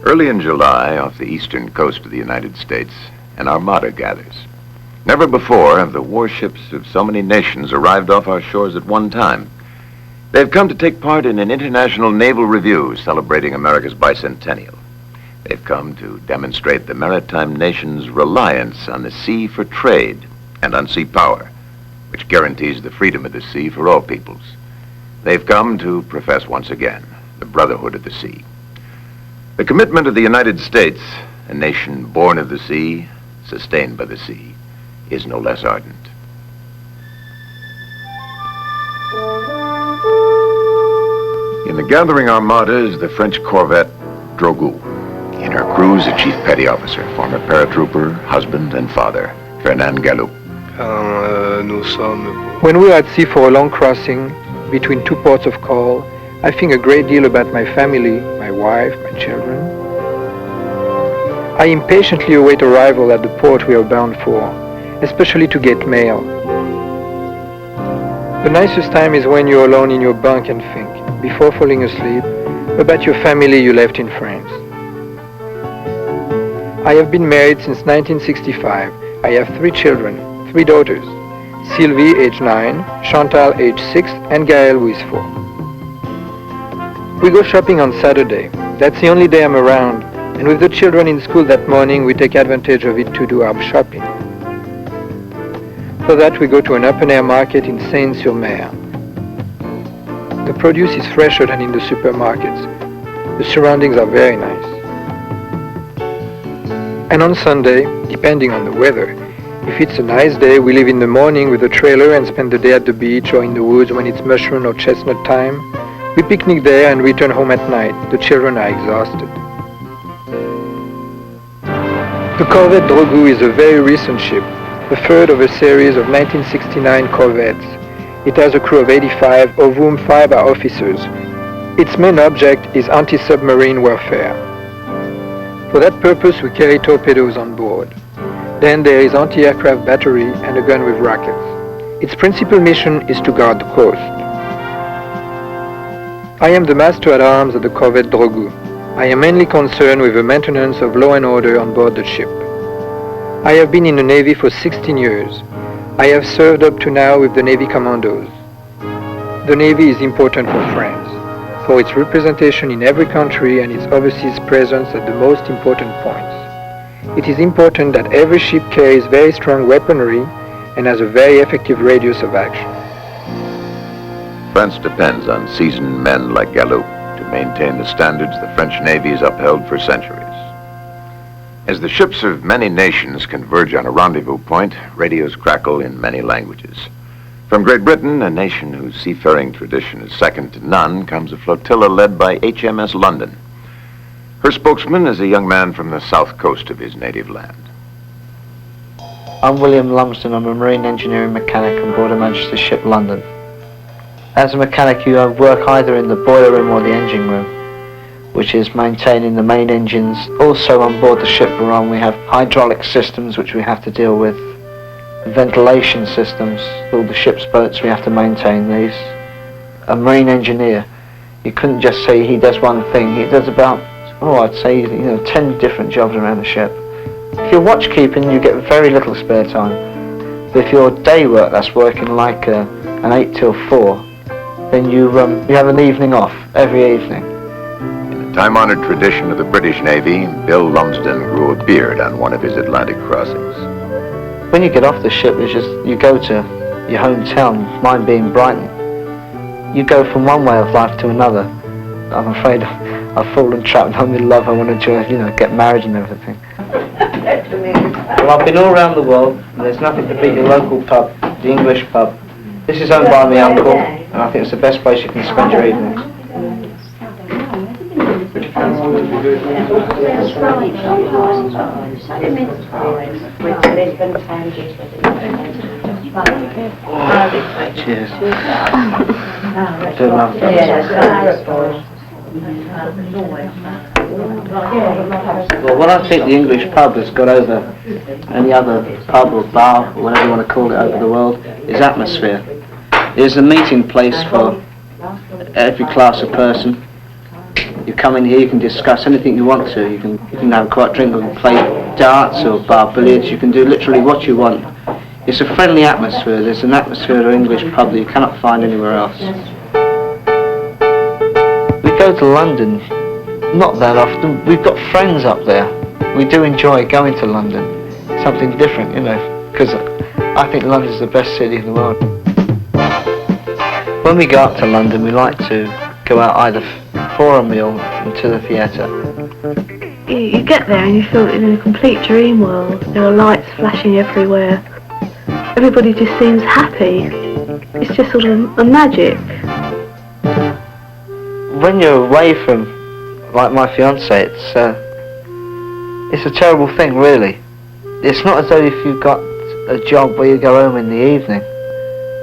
Early in July, off the eastern coast of the United States, an armada gathers. Never before have the warships of so many nations arrived off our shores at one time. They've come to take part in an international naval review celebrating America's Bicentennial. They've come to demonstrate the maritime nation's reliance on the sea for trade and on sea power, which guarantees the freedom of the sea for all peoples. They've come to profess once again the Brotherhood of the Sea. The commitment of the United States, a nation born of the sea, sustained by the sea, is no less ardent. In the gathering armada is the French Corvette Drogo. In her crew is a chief petty officer, former paratrooper, husband, and father, Fernand Galop. When we are at sea for a long crossing between two ports of call, I think a great deal about my family, my wife, my children. I impatiently await arrival at the port we are bound for, especially to get mail. The nicest time is when you're alone in your bunk and think, before falling asleep, about your family you left in France. I have been married since 1965. I have 3 children, 3 daughters, Sylvie, age 9, Chantal, age 6, and Gaël, who is 4. We go shopping on Saturday. That's the only day I'm around, and with the children in school that morning, we take advantage of it to do our shopping. For that, we go to an open-air market in Seine-sur-Mer. The produce is fresher than in the supermarkets. The surroundings are very nice. And on Sunday, depending on the weather, if it's a nice day, we leave in the morning with a trailer and spend the day at the beach or in the woods when it's mushroom or chestnut time. We picnic there and return home at night. The children are exhausted. The Corvette Drogo is a very recent ship, the third of a series of 1969 Corvettes. It has a crew of 85, of whom 5 are officers. Its main object is anti-submarine warfare. For that purpose, we carry torpedoes on board. Then there is anti-aircraft battery and a gun with rockets. Its principal mission is to guard the coast. I am the master at arms of the Corvette Drogo. I am mainly concerned with the maintenance of law and order on board the ship. I have been in the Navy for 16 years. I have served up to now with the Navy Commandos. The Navy is important for France, for its representation in every country and its overseas presence at the most important points. It is important that every ship carries very strong weaponry and has a very effective radius of action. France depends on seasoned men like Galop to maintain the standards the French Navy has upheld for centuries. As the ships of many nations converge on a rendezvous point, radios crackle in many languages. From Great Britain, a nation whose seafaring tradition is second to none, comes a flotilla led by HMS London. Her spokesman is a young man from the south coast of his native land. I'm William Lumsden. I'm a marine engineering mechanic on board Her Majesty's ship London. As a mechanic, you work either in the boiler room or the engine room, which is maintaining the main engines. Also on board the ship we're on, we have hydraulic systems which we have to deal with, ventilation systems. All the ship's boats, we have to maintain these. A marine engineer, you couldn't just say he does one thing. He does about, I'd say, 10 different jobs around the ship. If you're watch keeping, you get very little spare time. But if you're day work, that's working like an 8 till 4, then you have an evening off every evening. In the time-honored tradition of the British Navy, Bill Lumsden grew a beard on one of his Atlantic crossings. When you get off the ship, you go to your hometown, mine being Brighton. You go from one way of life to another. I'm afraid I've fallen trapped. I'm in love. I want to, get married and everything. Well, I've been all around the world, and there's nothing to beat your local pub, the English pub. This is owned by my uncle, and I think it's the best place you can spend your evenings. Cheers. Do love that. Well, what I think the English pub has got over any other pub or bar, or whatever you want to call it over the world, is atmosphere. It is a meeting place for every class of person. You come in here, you can discuss anything you want to. You can have a quiet drink and play darts or bar billiards. You can do literally what you want. It's a friendly atmosphere. There's an atmosphere of an English pub that you cannot find anywhere else. We go to London not that often. We've got friends up there. We do enjoy going to London. Something different, you know, because I think London's the best city in the world. When we go up to London, we like to go out either for a meal and to the theatre. You get there and you feel in a complete dream world. There are lights flashing everywhere. Everybody just seems happy. It's just sort of a magic. When you're away from, like my fiancée, it's a terrible thing, really. It's not as though if you've got a job where you go home in the evening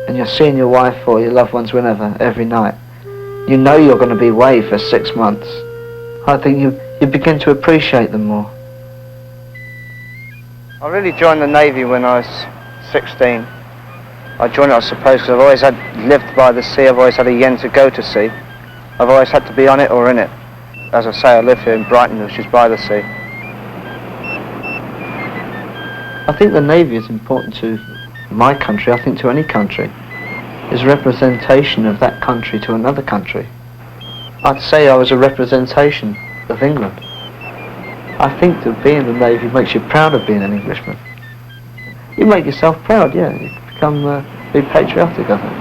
and you're seeing your wife or your loved ones whenever, every night. You know you're going to be away for 6 months. I think you begin to appreciate them more. I really joined the Navy when I was 16. I joined it, I suppose, because I've always lived by the sea. I've always had a yen to go to sea. I've always had to be on it or in it. As I say, I live here in Brighton, which is by the sea. I think the Navy is important to my country, I think to any country. Is representation of that country to another country. I'd say I was a representation of England. I think that being in the Navy makes you proud of being an Englishman. You make yourself proud, yeah. You become be patriotic, I think.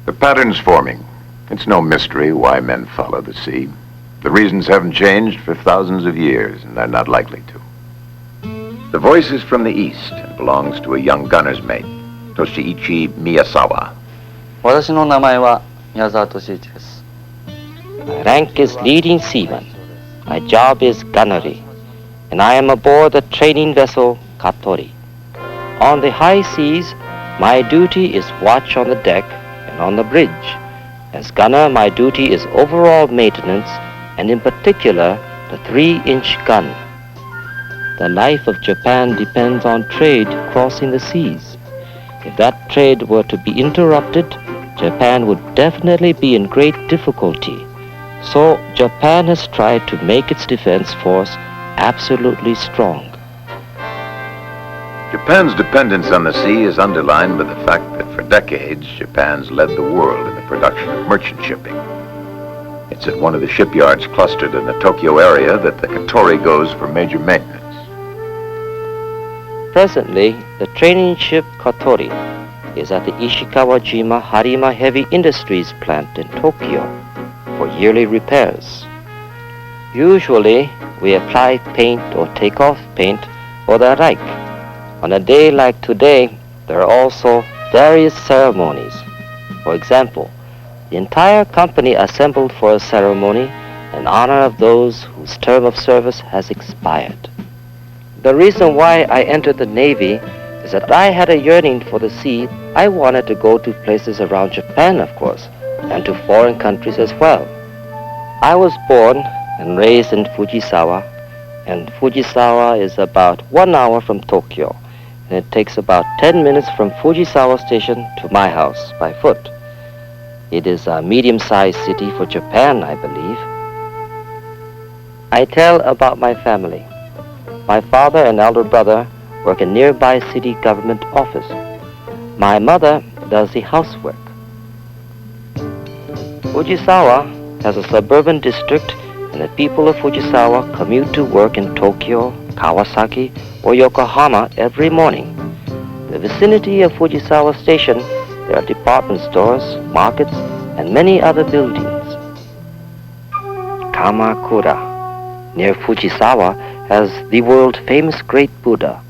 The pattern's forming. It's no mystery why men follow the sea. The reasons haven't changed for thousands of years, and they're not likely to. The voice is from the east and belongs to a young gunner's mate, Toshiichi Miyazawa. 私の名前は宮沢俊一です。My rank is leading seaman. My job is gunnery, and I am aboard the training vessel Kotori. On the high seas, my duty is watch on the deck and on the bridge. As gunner, my duty is overall maintenance, and in particular, the 3-inch gun. The life of Japan depends on trade crossing the seas. If that trade were to be interrupted, Japan would definitely be in great difficulty. So Japan has tried to make its defense force absolutely strong. Japan's dependence on the sea is underlined by the fact that for decades, Japan's led the world in the production of merchant shipping. It's at one of the shipyards clustered in the Tokyo area that the Kotori goes for major maintenance. Presently, the training ship Kotori is at the Ishikawa-jima Harima Heavy Industries plant in Tokyo for yearly repairs. Usually, we apply paint or take off paint or the like. On a day like today, there are also various ceremonies. For example, the entire company assembled for a ceremony in honor of those whose term of service has expired. The reason why I entered the Navy is that I had a yearning for the sea. I wanted to go to places around Japan, of course, and to foreign countries as well. I was born and raised in Fujisawa, and Fujisawa is about 1 hour from Tokyo, and it takes about 10 minutes from Fujisawa station to my house by foot. It is a medium-sized city for Japan, I believe. I tell about my family. My father and elder brother work in nearby city government office. My mother does the housework. Fujisawa has a suburban district, and the people of Fujisawa commute to work in Tokyo, Kawasaki, or Yokohama every morning. The vicinity of Fujisawa Station, there are department stores, markets, and many other buildings. Kamakura, near Fujisawa, has the world-famous Great Buddha.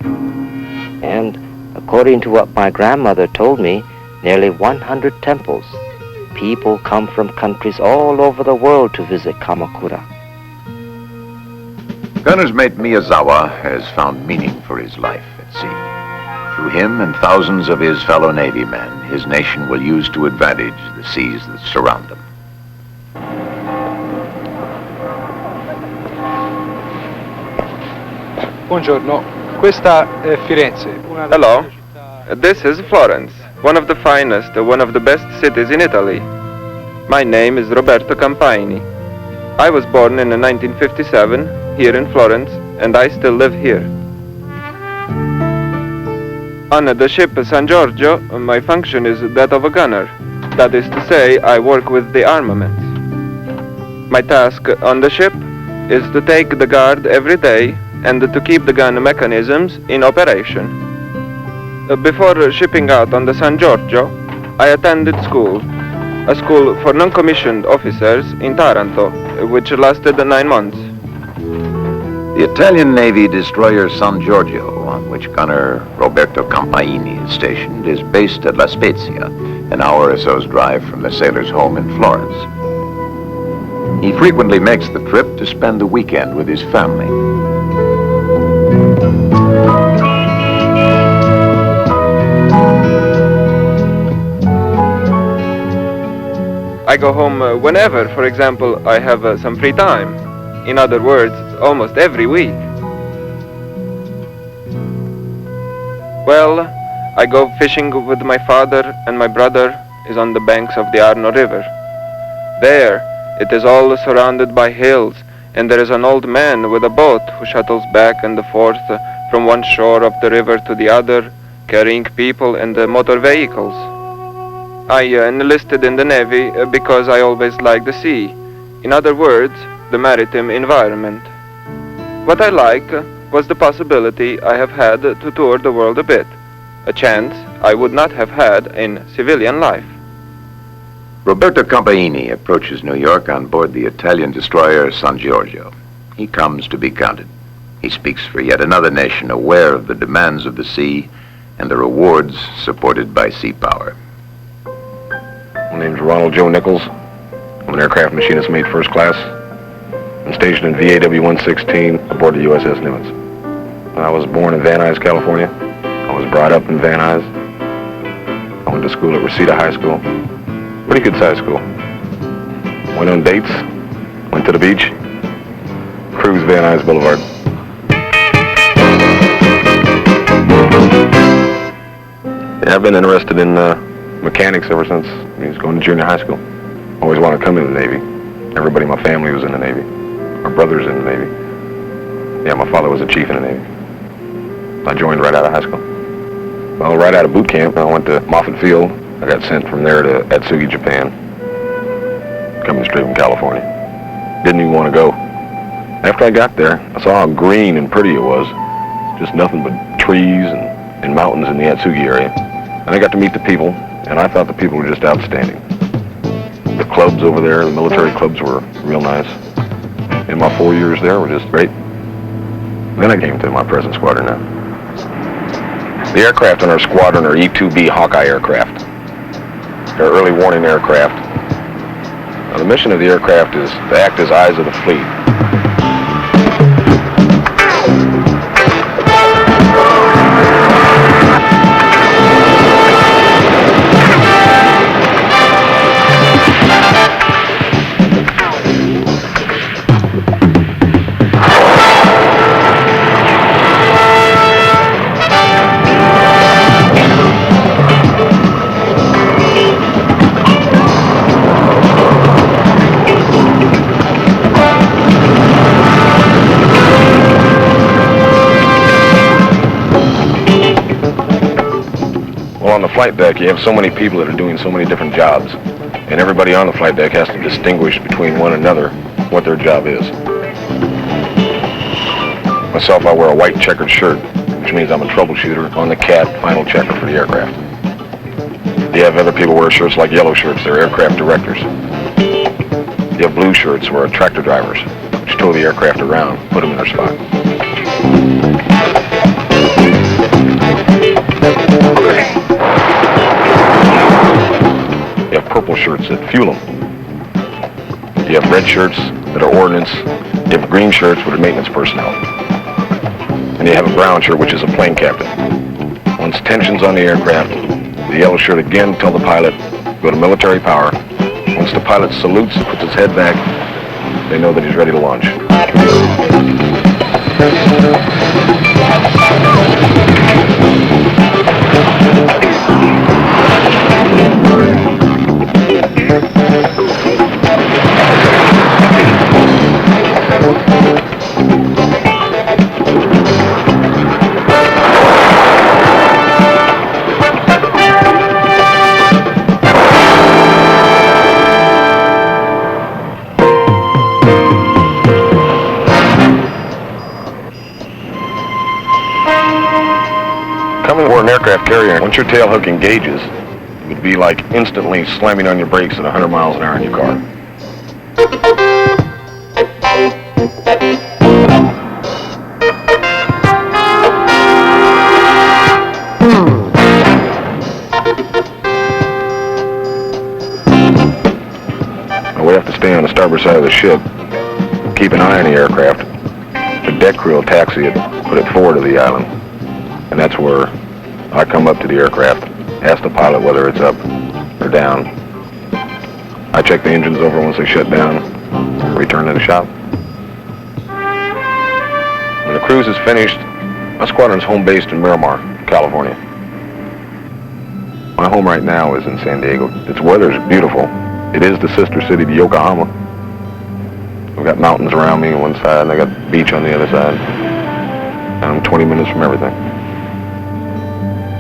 And according to what my grandmother told me, nearly 100 temples. People come from countries all over the world to visit Kamakura. Gunner's mate Miyazawa has found meaning for his life at sea. Through him and thousands of his fellow Navy men, his nation will use to advantage the seas that surround them. Buongiorno, questa è Firenze. Hello, this is Florence, one of the finest, one of the best cities in Italy. My name is Roberto Campaini. I was born in 1957 here in Florence, and I still live here. On the ship San Giorgio, my function is that of a gunner. That is to say, I work with the armaments. My task on the ship is to take the guard every day and to keep the gun mechanisms in operation. Before shipping out on the San Giorgio, I attended school, a school for non-commissioned officers in Taranto, which lasted 9 months. The Italian Navy destroyer San Giorgio, on which gunner Roberto Campaini is stationed, is based at La Spezia, an hour or so's drive from the sailor's home in Florence. He frequently makes the trip to spend the weekend with his family. I go home whenever, for example, I have some free time. In other words, almost every week. Well, I go fishing with my father, and my brother is on the banks of the Arno River. There, it is all surrounded by hills, and there is an old man with a boat who shuttles back and forth from one shore of the river to the other, carrying people and motor vehicles. I enlisted in the Navy because I always liked the sea. In other words, the maritime environment. What I liked was the possibility I have had to tour the world a bit, a chance I would not have had in civilian life. Roberto Campaini approaches New York on board the Italian destroyer San Giorgio. He comes to be counted. He speaks for yet another nation aware of the demands of the sea and the rewards supported by sea power. My name's Ronald Joe Nichols. I'm an aircraft machinist mate first class. I'm stationed in VAW 116 aboard the USS Nimitz. I was born in Van Nuys, California. I was brought up in Van Nuys. I went to school at Reseda High School. Pretty good sized school. Went on dates, went to the beach, cruised Van Nuys Boulevard. Yeah, I've been interested in mechanics ever since I was going to junior high school. Always wanted to come into the Navy. Everybody in my family was in the Navy. My brother's in the Navy. Yeah, my father was a chief in the Navy. I joined right out of high school. Well, right out of boot camp, I went to Moffett Field. I got sent from there to Atsugi, Japan. Coming straight from California. Didn't even want to go. After I got there, I saw how green and pretty it was. Just nothing but trees and mountains in the Atsugi area. And I got to meet the people, and I thought the people were just outstanding. The clubs over there, the military clubs were real nice. And my 4 years there were just great. Then I came to my present squadron now. The aircraft in our squadron are E-2B Hawkeye aircraft. They're early warning aircraft. Now, the mission of the aircraft is to act as eyes of the fleet. On the flight deck, you have so many people that are doing so many different jobs, and everybody on the flight deck has to distinguish between one another what their job is. Myself, I wear a white checkered shirt, which means I'm a troubleshooter on the CAT final checker for the aircraft. You have other people wear shirts like yellow shirts, they're aircraft directors. You have blue shirts who are tractor drivers, which tow the aircraft around, put them in their spot. You have purple shirts that fuel them. You have red shirts that are ordnance. You have green shirts which are maintenance personnel. And you have a brown shirt which is a plane captain. Once tension's on the aircraft, the yellow shirt again tell the pilot, go to military power. Once the pilot salutes, puts his head back, they know that he's ready to launch. Coming for an aircraft carrier, once your tail hook engages, it would be like instantly slamming on your brakes at 100 miles an hour in your car. We have to stay on the starboard side of the ship, keep an eye on the aircraft. The deck crew will taxi it, put it forward to the island, and that's where I come up to the aircraft, ask the pilot whether it's up or down. I check the engines over once they shut down, return to the shop. When the cruise is finished, my squadron's home based in Miramar, California. My home right now is in San Diego. Its weather is beautiful. It is the sister city to Yokohama. We've got mountains around me on one side, and I got beach on the other side. And I'm 20 minutes from everything.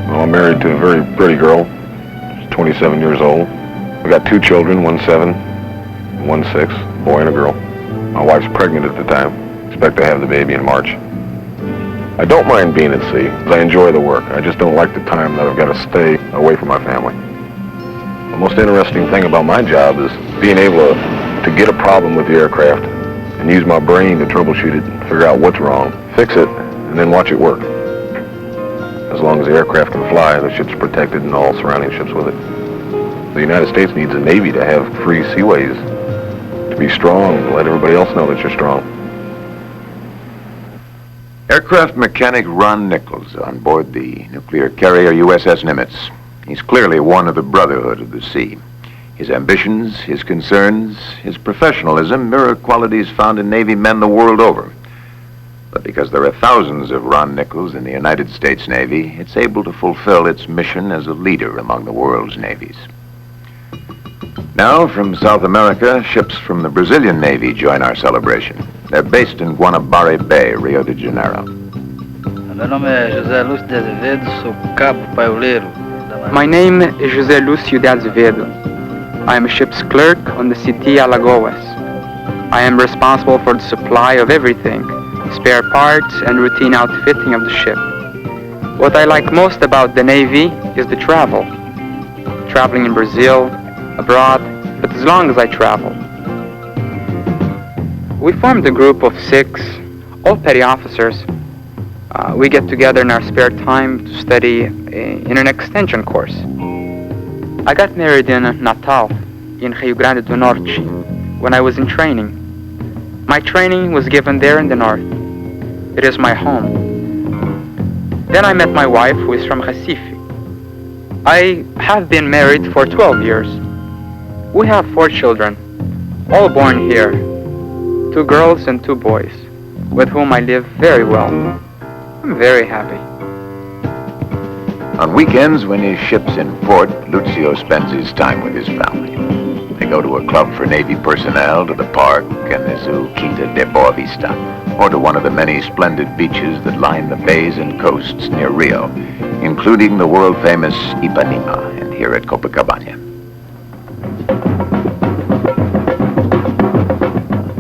Well, I'm married to a very pretty girl. She's 27 years old. We got 2 children, 1 7, 1 6, a boy and a girl. My wife's pregnant at the time. Expect to have the baby in March. I don't mind being at sea, because I enjoy the work. I just don't like the time that I've got to stay away from my family. The most interesting thing about my job is being able to get a problem with the aircraft and use my brain to troubleshoot it, figure out what's wrong, fix it, and then watch it work. As long as the aircraft can fly, the ship's protected and all surrounding ships with it. The United States needs a Navy to have free seaways, to be strong, to let everybody else know that you're strong. Aircraft mechanic Ron Nichols on board the nuclear carrier USS Nimitz. He's clearly one of the Brotherhood of the sea. His ambitions, his concerns, his professionalism mirror qualities found in Navy men the world over. But because there are thousands of Ron Nichols in the United States Navy, it's able to fulfill its mission as a leader among the world's navies. Now, from South America, ships from the Brazilian Navy join our celebration. They're based in Guanabara Bay, Rio de Janeiro. Meu nome é José Lúcio de Azevedo, sou cabo paioleiro. My name is José Lúcio de Azevedo. I am a ship's clerk on the CT Alagoas. I am responsible for the supply of everything, spare parts and routine outfitting of the ship. What I like most about the Navy is the travel. Traveling in Brazil, abroad, but as long as I travel. We formed a group of 6, all petty officers. We get together in our spare time to study in an extension course. I got married in Natal, in Rio Grande do Norte, when I was in training. My training was given there in the north. It is my home. Then I met my wife, who is from Recife. I have been married for 12 years. We have 4 children, all born here, 2 girls and 2 boys, with whom I live very well. I'm very happy. On weekends, when his ship's in port, Lucio spends his time with his family. They go to a club for Navy personnel, to the park and the zoo Quinta de Boa Vista, or to one of the many splendid beaches that line the bays and coasts near Rio, including the world-famous Ipanema and here at Copacabana.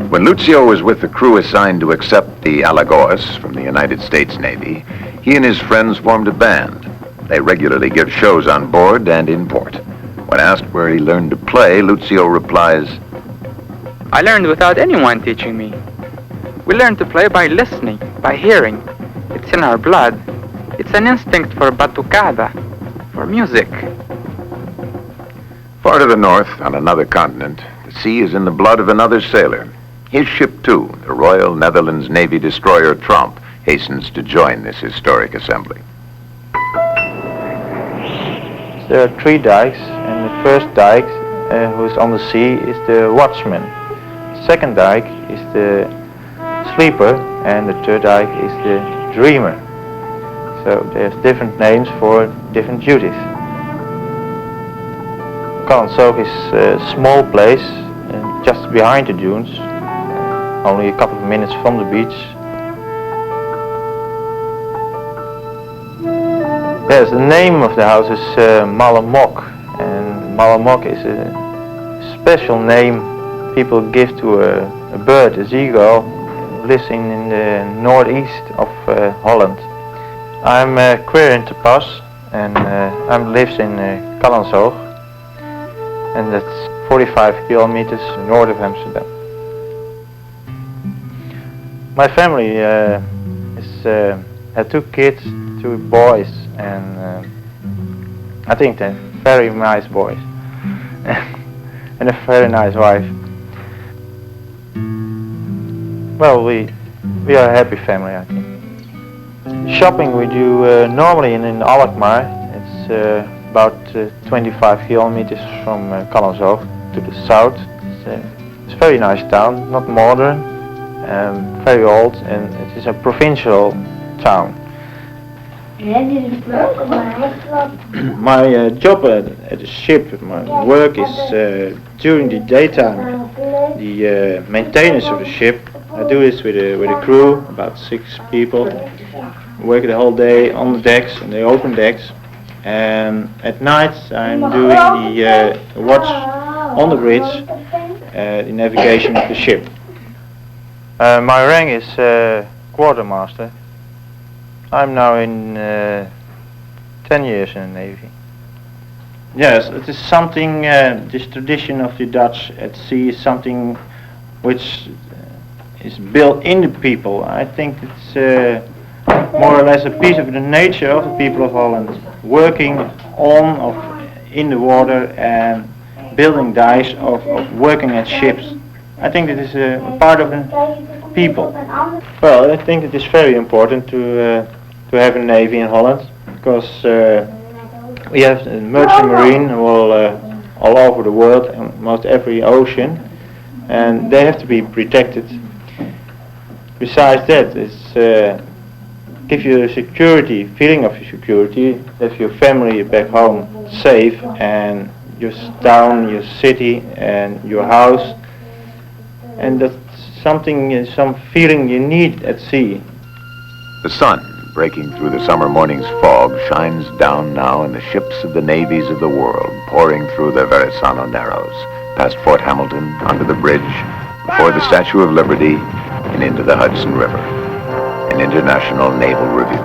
When Lucio was with the crew assigned to accept the Alagoas from the United States Navy, he and his friends formed a band. They regularly give shows on board and in port. When asked where he learned to play, Lucio replies, I learned without anyone teaching me. We learn to play by listening, by hearing. It's in our blood. It's an instinct for batucada, for music. Far to the north, on another continent, the sea is in the blood of another sailor. His ship, too, the Royal Netherlands Navy destroyer Tromp, hastens to join this historic assembly. There are 3 dikes, and the first dike, who is on the sea, is the watchman. The second dike is the sleeper, and the third dike is the dreamer. So there's different names for different duties. Kalansoog is a small place, just behind the dunes, only a couple of minutes from the beach. Yes, the name of the house is Malamok, and Malamok is a special name people give to a bird, a seagull, lives in the northeast of Holland. I'm queer in Te Pas, and I live in Callantsoog, and that's 45 kilometers north of Amsterdam. My family had 2 kids, 2 boys, and I think they're very nice boys, and a very nice wife. Well, we are a happy family, I think. Shopping we do normally in Alkmaar. It's about 25 kilometers from Callantsoog to the south. It's a very nice town, not modern, very old, and it is a provincial town. My job at the ship, my work is during the daytime, the maintenance of the ship. I do this with a crew, about 6 people. Work the whole day on the decks, on the open decks, and at night I'm doing the watch on the bridge, the navigation of the ship. My rank is quartermaster. I'm now in 10 years in the Navy. Yes, it is something, this tradition of the Dutch at sea is something which is built in the people. I think it's more or less a piece of the nature of the people of Holland, working in the water and building dikes, of working at ships. I think it is a part of the people. Well, I think it is very important to have a navy in Holland, because we have a merchant marine all over the world, almost every ocean, and they have to be protected. Besides that, it's give you a feeling of security, have your family back home safe, and your town, your city, and your house, and that's something, some feeling you need at sea. The sun, breaking through the summer morning's fog, shines down now in the ships of the navies of the world, pouring through the Verrazano Narrows, past Fort Hamilton, under the bridge, before the Statue of Liberty, and into the Hudson River. An International Naval Review.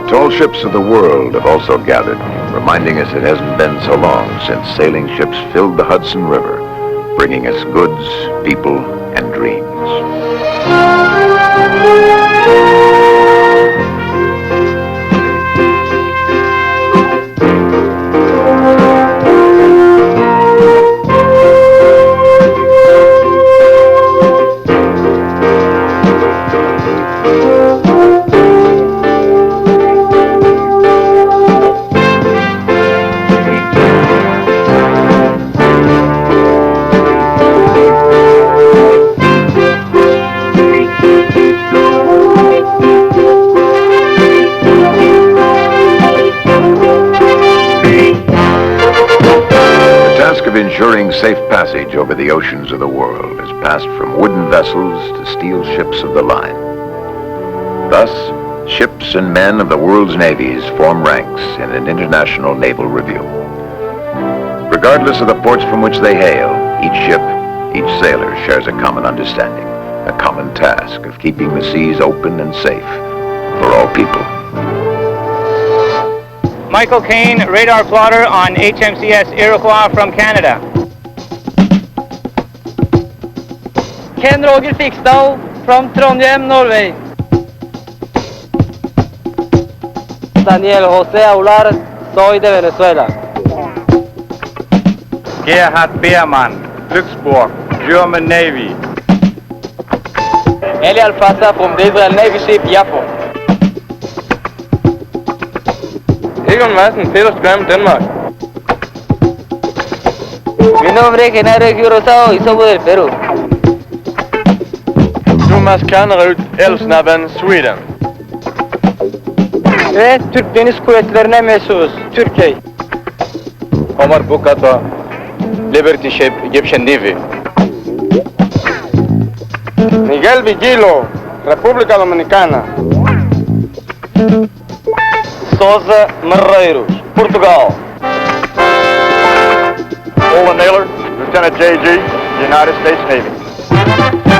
Tall ships of the world have also gathered, reminding us it hasn't been so long since sailing ships filled the Hudson River, bringing us goods, people, and dreams. Ensuring safe passage over the oceans of the world has passed from wooden vessels to steel ships of the line. Thus, ships and men of the world's navies form ranks in an international naval review. Regardless of the ports from which they hail, each ship, each sailor shares a common understanding, a common task of keeping the seas open and safe for all people. Michael Kane, radar plotter on HMCS Iroquois from Canada. Ken Roger Fiksdal from Trondheim, Norway. Daniel José Aular, soy de Venezuela. Gerhard Beermann, Glücksburg, German Navy. Eli Alfasa from the Israel Navy ship Yafo. Egon Madsen, Peter Skram, Denmark. Mi nombre es Genaro Rosado y somos del Perú. Thomas Kanerud, Elsnaben, Sweden. Ve Türk Deniz Kuvvetleri'ne mensubuz. Türkiye. Omar Bukata, Liberty Ship, Egyptian Navy. Miguel Vigilo, República Dominicana. Souza Marreiros, Portugal. Owen Naylor, Lieutenant JG, United States Navy.